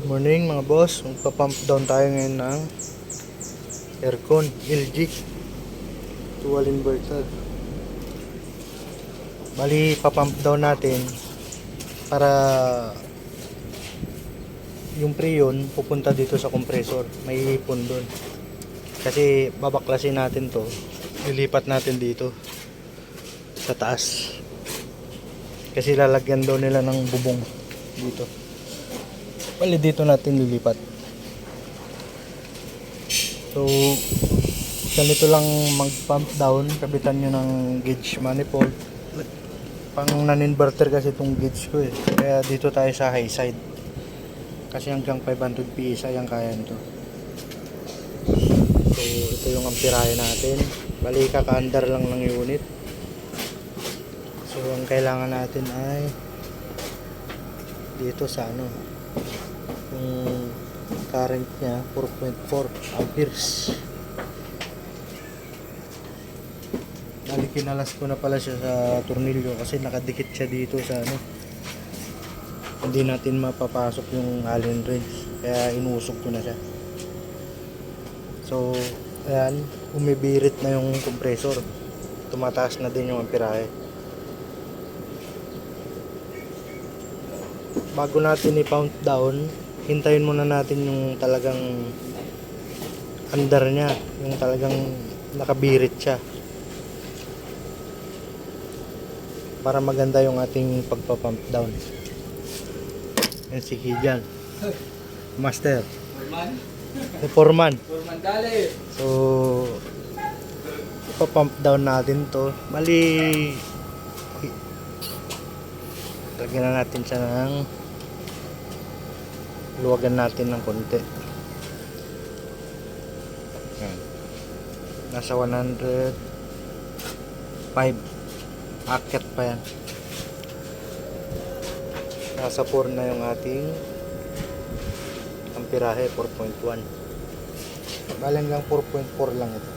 Morning mga boss, magpa-pump down tayo ngayon ng aircon LG dual inverter. Bali pa-pump down natin para yung freon pupunta dito sa compressor, may ipon doon. Kasi babaklasin natin to, lilipat natin dito sa taas. Kasi lalagyan daw nila ng bubong dito. Bali dito natin lilipat. So ganito lang mag-pump down. Kabitan nyo ng gauge manifold. Pang non-inverter kasi itong gauge ko eh. Kaya dito tayo sa high side. Kasi hanggang 500 PSI ang kaya nito. So ito yung amperahe natin. Bali kaka-under lang ng unit. So ang kailangan natin ay dito sa yung current nya 4.4 amperes. Bali kinalas ko na pala siya sa tornilyo kasi nakadikit siya dito sa hindi natin mapapasok yung allen wrench, kaya inusog ko na siya. So ayan, umibirit na yung compressor, tumataas na din yung amperahe. Bago natin i-pump down, hintayin muna natin yung talagang under nya, yung talagang nakabirit siya, para maganda yung ating pagpa-pump down. Yan si Kijan Master Foreman. Dali. So ipa-pump down natin to. Mali lagyan na natin siya ng luwagan natin ng konti. Yan. Nasa 105 akyat pa yan. Nasa 4 na yung ating amperahe, 4.1. Balang lang 4.4 lang ito.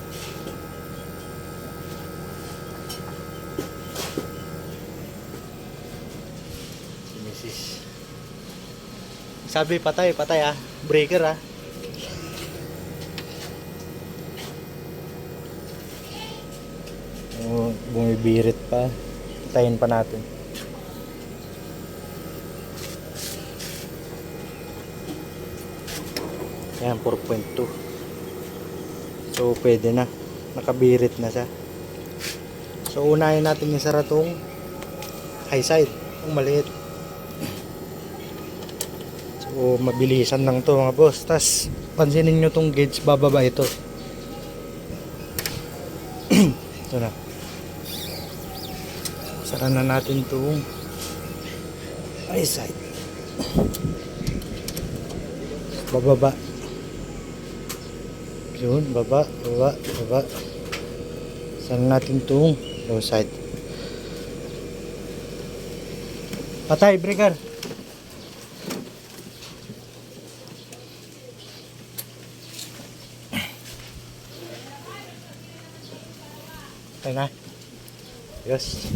Si Mrs. Sabi patay breaker bumibirit pa, patayin pa natin. Ayan, 4.2. So pwede na, nakabirit na siya. So unahin natin yung saratong high side, yung maliit. So mabilisan lang to mga boss. Tas pansinin nyo tong gauge, bababa ito. Ito na. Sara na natin itong high side. Bababa. Yun, baba. Sara natin itong low side. Patay, breaker. Patay na. Yes.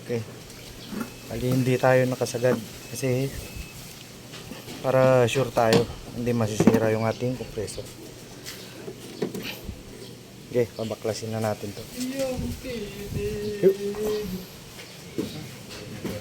Okay. Bali hindi tayo nakasagad kasi para sure tayo hindi masisira yung ating compressor. Okay, pabaklasin na natin to.